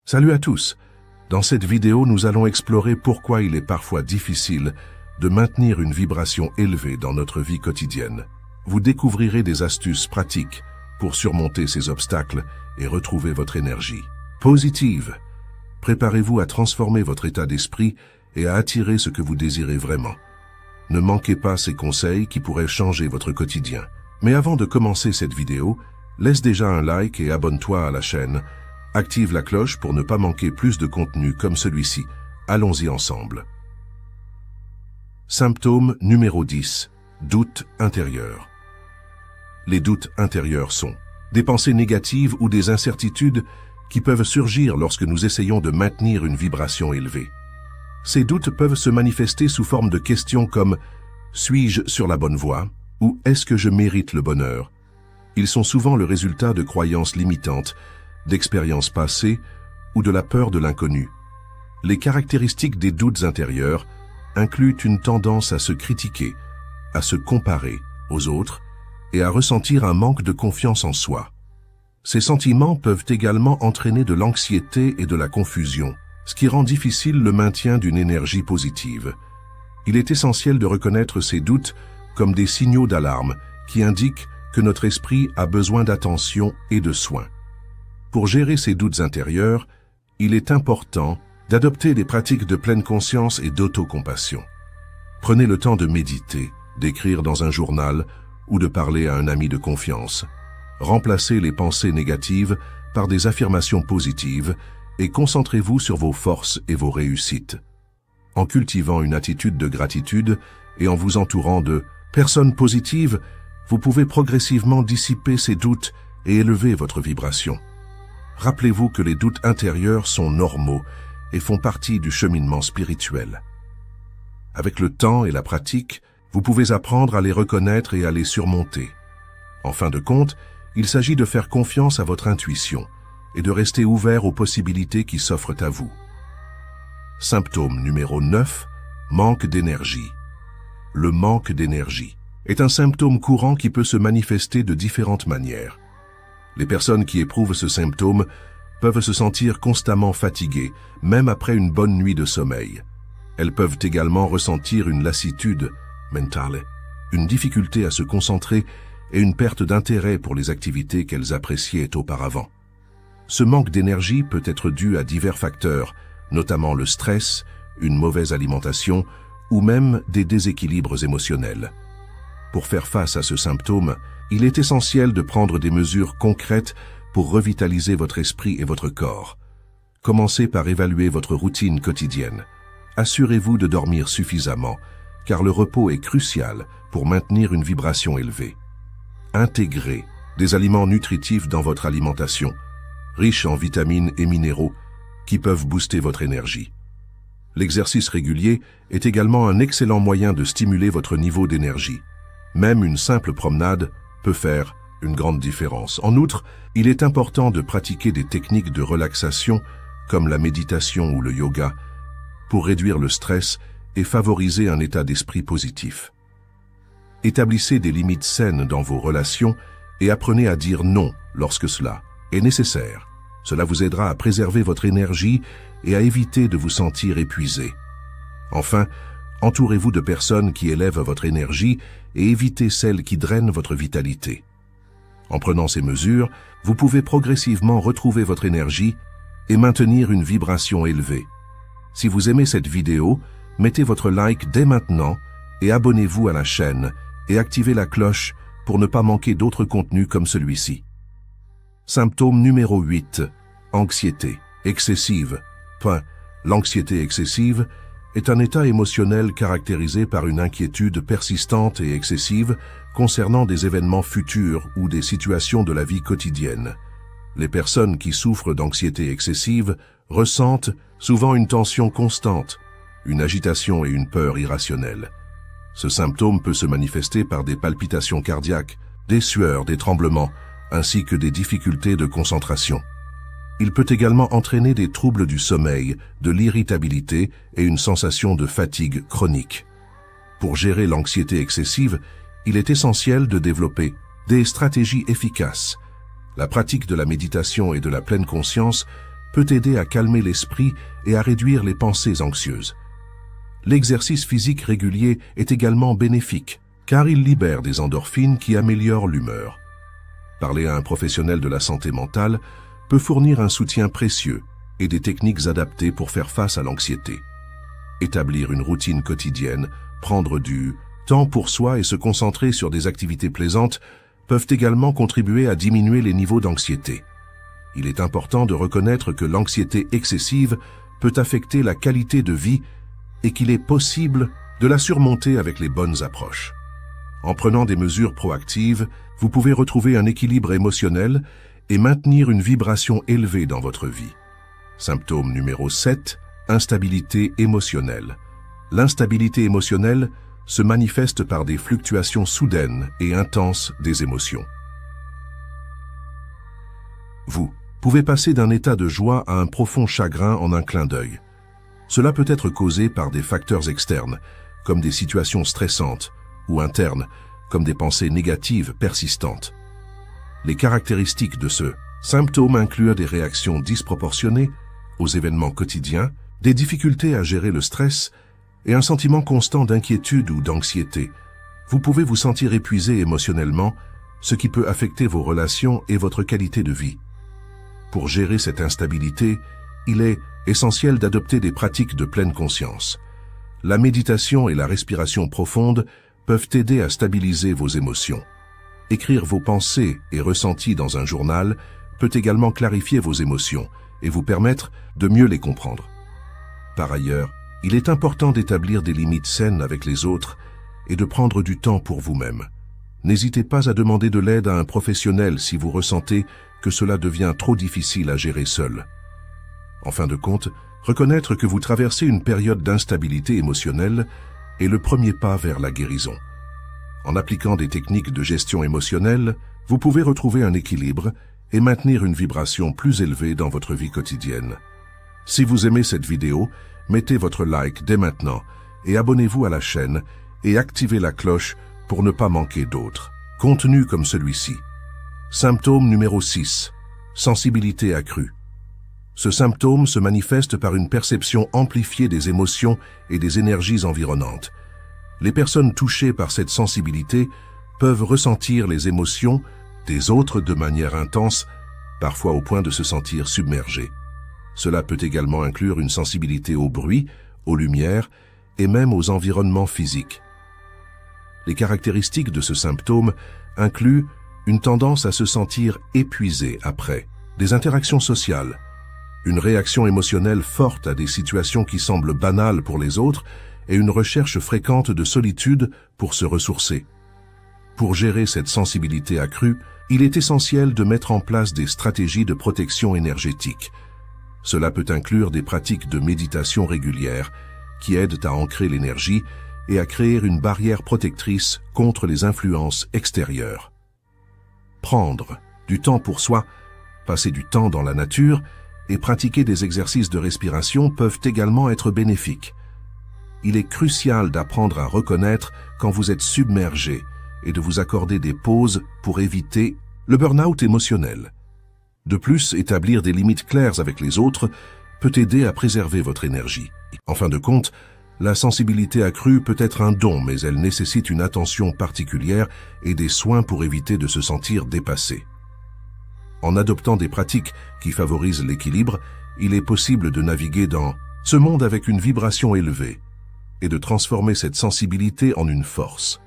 Salut à tous! Dans cette vidéo, nous allons explorer pourquoi il est parfois difficile de maintenir une vibration élevée dans notre vie quotidienne. Vous découvrirez des astuces pratiques pour surmonter ces obstacles et retrouver votre énergie positive. Préparez-vous à transformer votre état d'esprit et à attirer ce que vous désirez vraiment. Ne manquez pas ces conseils qui pourraient changer votre quotidien. Mais avant de commencer cette vidéo, laisse déjà un like et abonne-toi à la chaîne. Active la cloche pour ne pas manquer plus de contenu comme celui-ci. Allons-y ensemble. Symptôme numéro 10. Doute intérieur. Les doutes intérieurs sont des pensées négatives ou des incertitudes qui peuvent surgir lorsque nous essayons de maintenir une vibration élevée. Ces doutes peuvent se manifester sous forme de questions comme « Suis-je sur la bonne voie ?» ou « Est-ce que je mérite le bonheur ?» Ils sont souvent le résultat de croyances limitantes, d'expériences passées ou de la peur de l'inconnu. Les caractéristiques des doutes intérieurs incluent une tendance à se critiquer, à se comparer aux autres et à ressentir un manque de confiance en soi. Ces sentiments peuvent également entraîner de l'anxiété et de la confusion, ce qui rend difficile le maintien d'une énergie positive. Il est essentiel de reconnaître ces doutes comme des signaux d'alarme qui indiquent que notre esprit a besoin d'attention et de soins. Pour gérer ces doutes intérieurs, il est important d'adopter des pratiques de pleine conscience et d'autocompassion. Prenez le temps de méditer, d'écrire dans un journal ou de parler à un ami de confiance. Remplacez les pensées négatives par des affirmations positives et concentrez-vous sur vos forces et vos réussites. En cultivant une attitude de gratitude et en vous entourant de personnes positives, vous pouvez progressivement dissiper ces doutes et élever votre vibration. Rappelez-vous que les doutes intérieurs sont normaux et font partie du cheminement spirituel. Avec le temps et la pratique, vous pouvez apprendre à les reconnaître et à les surmonter. En fin de compte, il s'agit de faire confiance à votre intuition et de rester ouvert aux possibilités qui s'offrent à vous. Symptôme numéro 9, manque d'énergie. Le manque d'énergie est un symptôme courant qui peut se manifester de différentes manières. Les personnes qui éprouvent ce symptôme peuvent se sentir constamment fatiguées, même après une bonne nuit de sommeil. Elles peuvent également ressentir une lassitude mentale, une difficulté à se concentrer et une perte d'intérêt pour les activités qu'elles appréciaient auparavant. Ce manque d'énergie peut être dû à divers facteurs, notamment le stress, une mauvaise alimentation ou même des déséquilibres émotionnels. Pour faire face à ce symptôme, il est essentiel de prendre des mesures concrètes pour revitaliser votre esprit et votre corps. Commencez par évaluer votre routine quotidienne. Assurez-vous de dormir suffisamment, car le repos est crucial pour maintenir une vibration élevée. Intégrez des aliments nutritifs dans votre alimentation, riches en vitamines et minéraux, qui peuvent booster votre énergie. L'exercice régulier est également un excellent moyen de stimuler votre niveau d'énergie. Même une simple promenade peut faire une grande différence. En outre, il est important de pratiquer des techniques de relaxation comme la méditation ou le yoga pour réduire le stress et favoriser un état d'esprit positif. Établissez des limites saines dans vos relations et apprenez à dire non lorsque cela est nécessaire. Cela vous aidera à préserver votre énergie et à éviter de vous sentir épuisé. Enfin, entourez-vous de personnes qui élèvent votre énergie et évitez celles qui drainent votre vitalité. En prenant ces mesures, vous pouvez progressivement retrouver votre énergie et maintenir une vibration élevée. Si vous aimez cette vidéo, mettez votre like dès maintenant et abonnez-vous à la chaîne et activez la cloche pour ne pas manquer d'autres contenus comme celui-ci. Symptôme numéro 8. Anxiété excessive. L'anxiété excessive est un état émotionnel caractérisé par une inquiétude persistante et excessive concernant des événements futurs ou des situations de la vie quotidienne. Les personnes qui souffrent d'anxiété excessive ressentent souvent une tension constante, une agitation et une peur irrationnelle. Ce symptôme peut se manifester par des palpitations cardiaques, des sueurs, des tremblements, ainsi que des difficultés de concentration. Il peut également entraîner des troubles du sommeil, de l'irritabilité et une sensation de fatigue chronique. Pour gérer l'anxiété excessive, il est essentiel de développer des stratégies efficaces. La pratique de la méditation et de la pleine conscience peut aider à calmer l'esprit et à réduire les pensées anxieuses. L'exercice physique régulier est également bénéfique, car il libère des endorphines qui améliorent l'humeur. Parler à un professionnel de la santé mentale peut fournir un soutien précieux et des techniques adaptées pour faire face à l'anxiété. Établir une routine quotidienne, prendre du temps pour soi et se concentrer sur des activités plaisantes peuvent également contribuer à diminuer les niveaux d'anxiété. Il est important de reconnaître que l'anxiété excessive peut affecter la qualité de vie et qu'il est possible de la surmonter avec les bonnes approches. En prenant des mesures proactives, vous pouvez retrouver un équilibre émotionnel et maintenir une vibration élevée dans votre vie. Symptôme numéro 7, instabilité émotionnelle. L'instabilité émotionnelle se manifeste par des fluctuations soudaines et intenses des émotions. Vous pouvez passer d'un état de joie à un profond chagrin en un clin d'œil. Cela peut être causé par des facteurs externes, comme des situations stressantes, ou internes, comme des pensées négatives persistantes. Les caractéristiques de ce symptôme incluent des réactions disproportionnées aux événements quotidiens, des difficultés à gérer le stress et un sentiment constant d'inquiétude ou d'anxiété. Vous pouvez vous sentir épuisé émotionnellement, ce qui peut affecter vos relations et votre qualité de vie. Pour gérer cette instabilité, il est essentiel d'adopter des pratiques de pleine conscience. La méditation et la respiration profonde peuvent aider à stabiliser vos émotions. Écrire vos pensées et ressentis dans un journal peut également clarifier vos émotions et vous permettre de mieux les comprendre. Par ailleurs, il est important d'établir des limites saines avec les autres et de prendre du temps pour vous-même. N'hésitez pas à demander de l'aide à un professionnel si vous ressentez que cela devient trop difficile à gérer seul. En fin de compte, reconnaître que vous traversez une période d'instabilité émotionnelle est le premier pas vers la guérison. En appliquant des techniques de gestion émotionnelle, vous pouvez retrouver un équilibre et maintenir une vibration plus élevée dans votre vie quotidienne. Si vous aimez cette vidéo, mettez votre like dès maintenant et abonnez-vous à la chaîne et activez la cloche pour ne pas manquer d'autres contenus comme celui-ci. Symptôme numéro 6. Sensibilité accrue. Ce symptôme se manifeste par une perception amplifiée des émotions et des énergies environnantes. Les personnes touchées par cette sensibilité peuvent ressentir les émotions des autres de manière intense, parfois au point de se sentir submergées. Cela peut également inclure une sensibilité au bruit, aux lumières et même aux environnements physiques. Les caractéristiques de ce symptôme incluent une tendance à se sentir épuisé après des interactions sociales, une réaction émotionnelle forte à des situations qui semblent banales pour les autres et une recherche fréquente de solitude pour se ressourcer. Pour gérer cette sensibilité accrue, il est essentiel de mettre en place des stratégies de protection énergétique. Cela peut inclure des pratiques de méditation régulières qui aident à ancrer l'énergie et à créer une barrière protectrice contre les influences extérieures. Prendre du temps pour soi, passer du temps dans la nature et pratiquer des exercices de respiration peuvent également être bénéfiques. Il est crucial d'apprendre à reconnaître quand vous êtes submergé et de vous accorder des pauses pour éviter le burn-out émotionnel. De plus, établir des limites claires avec les autres peut aider à préserver votre énergie. En fin de compte, la sensibilité accrue peut être un don, mais elle nécessite une attention particulière et des soins pour éviter de se sentir dépassé. En adoptant des pratiques qui favorisent l'équilibre, il est possible de naviguer dans ce monde avec une vibration élevée et de transformer cette sensibilité en une force.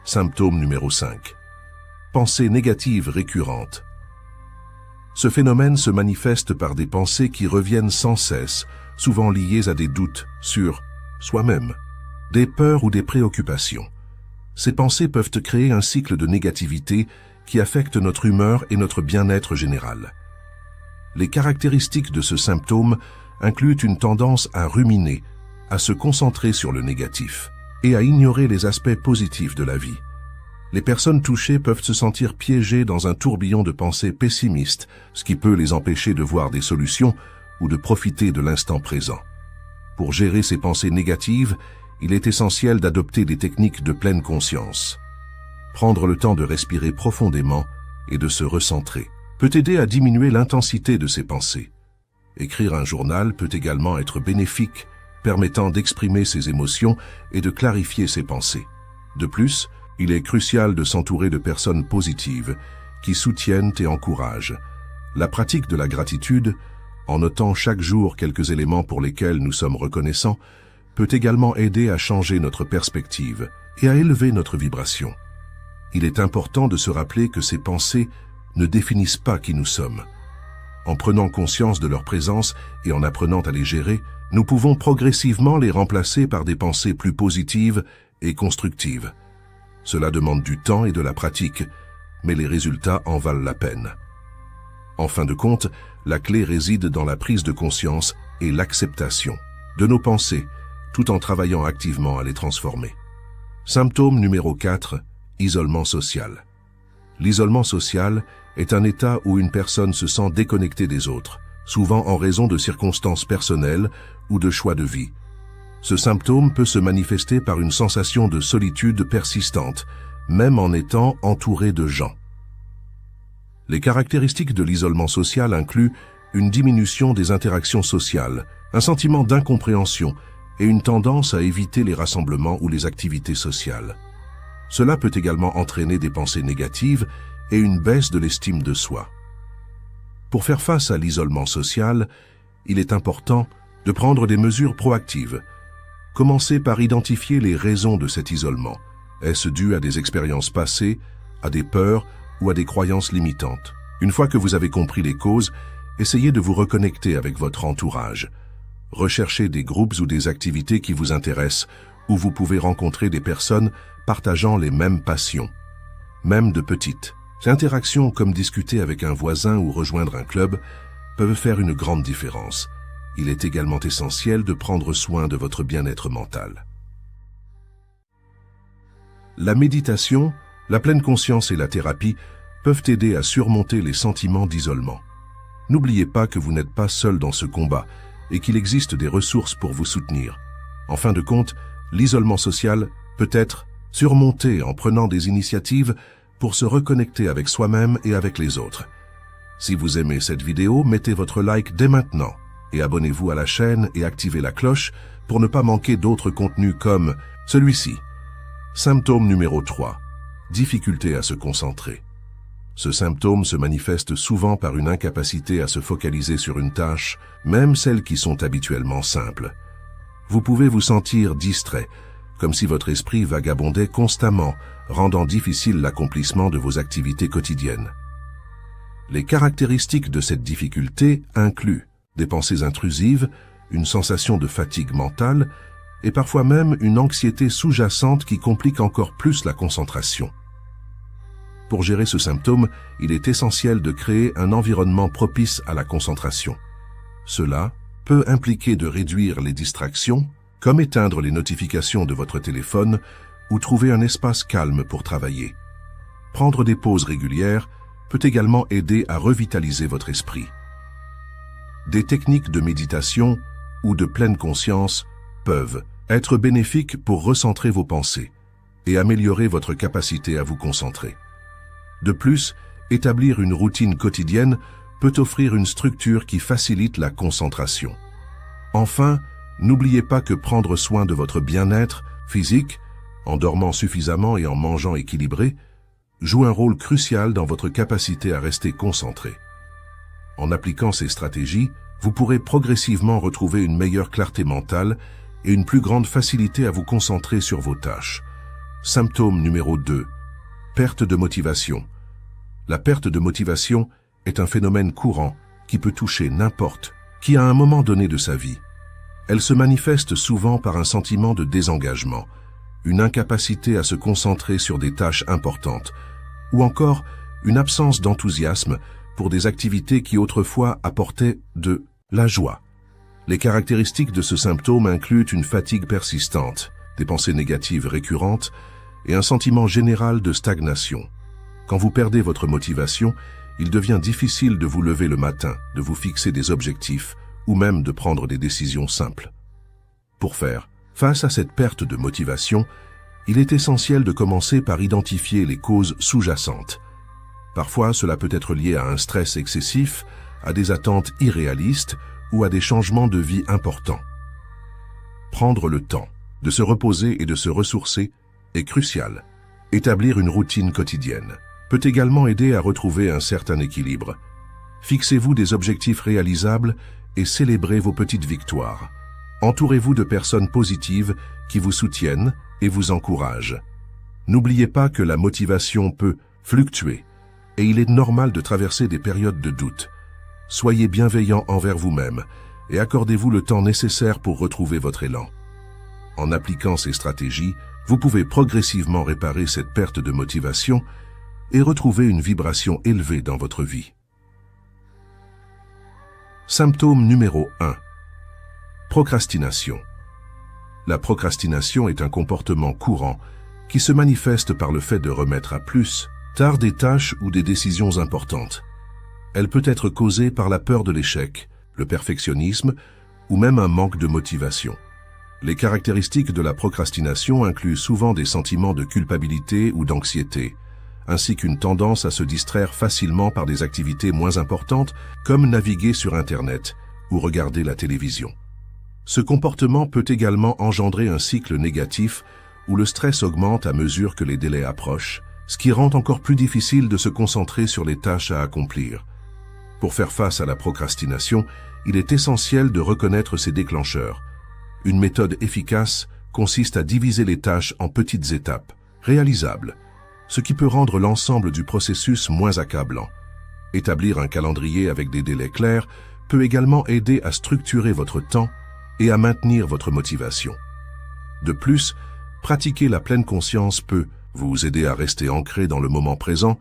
Symptôme numéro 5. Pensées négatives récurrentes. Ce phénomène se manifeste par des pensées qui reviennent sans cesse, souvent liées à des doutes sur soi-même, des peurs ou des préoccupations. Ces pensées peuvent créer un cycle de négativité qui affecte notre humeur et notre bien-être général. Les caractéristiques de ce symptôme incluent une tendance à ruminer, à se concentrer sur le négatif et à ignorer les aspects positifs de la vie. Les personnes touchées peuvent se sentir piégées dans un tourbillon de pensées pessimistes, ce qui peut les empêcher de voir des solutions ou de profiter de l'instant présent. Pour gérer ces pensées négatives, il est essentiel d'adopter des techniques de pleine conscience. Prendre le temps de respirer profondément et de se recentrer peut aider à diminuer l'intensité de ces pensées. Écrire un journal peut également être bénéfique, permettant d'exprimer ses émotions et de clarifier ses pensées. De plus, il est crucial de s'entourer de personnes positives qui soutiennent et encouragent. La pratique de la gratitude, en notant chaque jour quelques éléments pour lesquels nous sommes reconnaissants, peut également aider à changer notre perspective et à élever notre vibration. Il est important de se rappeler que ces pensées ne définissent pas qui nous sommes. En prenant conscience de leur présence et en apprenant à les gérer, nous pouvons progressivement les remplacer par des pensées plus positives et constructives. Cela demande du temps et de la pratique, mais les résultats en valent la peine. En fin de compte, la clé réside dans la prise de conscience et l'acceptation de nos pensées, tout en travaillant activement à les transformer. Symptôme numéro 4, isolement social. L'isolement social est un état où une personne se sent déconnectée des autres, souvent en raison de circonstances personnelles ou de choix de vie. Ce symptôme peut se manifester par une sensation de solitude persistante, même en étant entouré de gens. Les caractéristiques de l'isolement social incluent une diminution des interactions sociales, un sentiment d'incompréhension et une tendance à éviter les rassemblements ou les activités sociales. Cela peut également entraîner des pensées négatives et une baisse de l'estime de soi. Pour faire face à l'isolement social, il est important de prendre des mesures proactives. Commencez par identifier les raisons de cet isolement. Est-ce dû à des expériences passées, à des peurs ou à des croyances limitantes? Une fois que vous avez compris les causes, essayez de vous reconnecter avec votre entourage. Recherchez des groupes ou des activités qui vous intéressent, où vous pouvez rencontrer des personnes partageant les mêmes passions. Même de petites interactions comme discuter avec un voisin ou rejoindre un club peuvent faire une grande différence. Il est également essentiel de prendre soin de votre bien-être mental. La méditation, la pleine conscience et la thérapie peuvent aider à surmonter les sentiments d'isolement. N'oubliez pas que vous n'êtes pas seul dans ce combat et qu'il existe des ressources pour vous soutenir. En fin de compte, l'isolement social peut être surmonté en prenant des initiatives pour se reconnecter avec soi-même et avec les autres. Si vous aimez cette vidéo, mettez votre like dès maintenant et abonnez-vous à la chaîne et activez la cloche pour ne pas manquer d'autres contenus comme celui-ci. Symptôme numéro 3. Difficulté à se concentrer. Ce symptôme se manifeste souvent par une incapacité à se focaliser sur une tâche, même celles qui sont habituellement simples. Vous pouvez vous sentir distrait, comme si votre esprit vagabondait constamment, rendant difficile l'accomplissement de vos activités quotidiennes. Les caractéristiques de cette difficulté incluent des pensées intrusives, une sensation de fatigue mentale et parfois même une anxiété sous-jacente qui complique encore plus la concentration. Pour gérer ce symptôme, il est essentiel de créer un environnement propice à la concentration. Cela peut impliquer de réduire les distractions, comme éteindre les notifications de votre téléphone ou trouver un espace calme pour travailler. Prendre des pauses régulières peut également aider à revitaliser votre esprit. Des techniques de méditation ou de pleine conscience peuvent être bénéfiques pour recentrer vos pensées et améliorer votre capacité à vous concentrer. De plus, établir une routine quotidienne peut offrir une structure qui facilite la concentration. Enfin, n'oubliez pas que prendre soin de votre bien-être physique, en dormant suffisamment et en mangeant équilibré, joue un rôle crucial dans votre capacité à rester concentré. En appliquant ces stratégies, vous pourrez progressivement retrouver une meilleure clarté mentale et une plus grande facilité à vous concentrer sur vos tâches. Symptôme numéro 2. Perte de motivation. La perte de motivation est un phénomène courant qui peut toucher n'importe qui à un moment donné de sa vie. Elle se manifeste souvent par un sentiment de désengagement, une incapacité à se concentrer sur des tâches importantes, ou encore une absence d'enthousiasme pour des activités qui autrefois apportaient de la joie. Les caractéristiques de ce symptôme incluent une fatigue persistante, des pensées négatives récurrentes et un sentiment général de stagnation. Quand vous perdez votre motivation, il devient difficile de vous lever le matin, de vous fixer des objectifs ou même de prendre des décisions simples. Pour faire face à cette perte de motivation, il est essentiel de commencer par identifier les causes sous-jacentes. Parfois, cela peut être lié à un stress excessif, à des attentes irréalistes ou à des changements de vie importants. Prendre le temps de se reposer et de se ressourcer est crucial. Établir une routine quotidienne peut également aider à retrouver un certain équilibre. Fixez-vous des objectifs réalisables et célébrez vos petites victoires. Entourez-vous de personnes positives qui vous soutiennent et vous encouragent. N'oubliez pas que la motivation peut fluctuer et il est normal de traverser des périodes de doute. Soyez bienveillant envers vous-même et accordez-vous le temps nécessaire pour retrouver votre élan. En appliquant ces stratégies, vous pouvez progressivement réparer cette perte de motivation et retrouver une vibration élevée dans votre vie. Symptôme numéro 1. Procrastination. La procrastination est un comportement courant qui se manifeste par le fait de remettre à plus tard des tâches ou des décisions importantes. Elle peut être causée par la peur de l'échec, le perfectionnisme ou même un manque de motivation. Les caractéristiques de la procrastination incluent souvent des sentiments de culpabilité ou d'anxiété, ainsi qu'une tendance à se distraire facilement par des activités moins importantes comme naviguer sur Internet ou regarder la télévision. Ce comportement peut également engendrer un cycle négatif où le stress augmente à mesure que les délais approchent, ce qui rend encore plus difficile de se concentrer sur les tâches à accomplir. Pour faire face à la procrastination, il est essentiel de reconnaître ses déclencheurs. Une méthode efficace consiste à diviser les tâches en petites étapes, réalisables, ce qui peut rendre l'ensemble du processus moins accablant. Établir un calendrier avec des délais clairs peut également aider à structurer votre temps et à maintenir votre motivation. De plus, pratiquer la pleine conscience peut vous aider à rester ancré dans le moment présent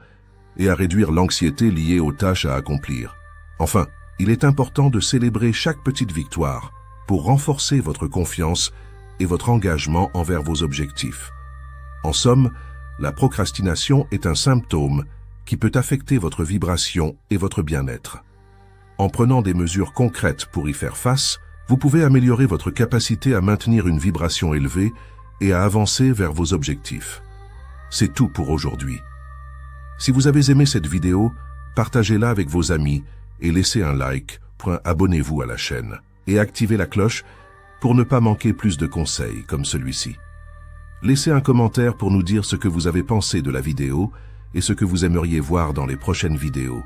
et à réduire l'anxiété liée aux tâches à accomplir. Enfin, il est important de célébrer chaque petite victoire pour renforcer votre confiance et votre engagement envers vos objectifs. En somme, la procrastination est un symptôme qui peut affecter votre vibration et votre bien-être. En prenant des mesures concrètes pour y faire face, vous pouvez améliorer votre capacité à maintenir une vibration élevée et à avancer vers vos objectifs. C'est tout pour aujourd'hui. Si vous avez aimé cette vidéo, partagez-la avec vos amis et laissez un like, abonnez-vous à la chaîne et activez la cloche pour ne pas manquer plus de conseils comme celui-ci. Laissez un commentaire pour nous dire ce que vous avez pensé de la vidéo et ce que vous aimeriez voir dans les prochaines vidéos.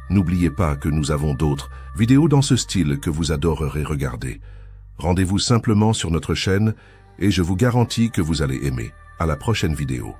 N'oubliez pas que nous avons d'autres vidéos dans ce style que vous adorerez regarder. Rendez-vous simplement sur notre chaîne et je vous garantis que vous allez aimer. À la prochaine vidéo.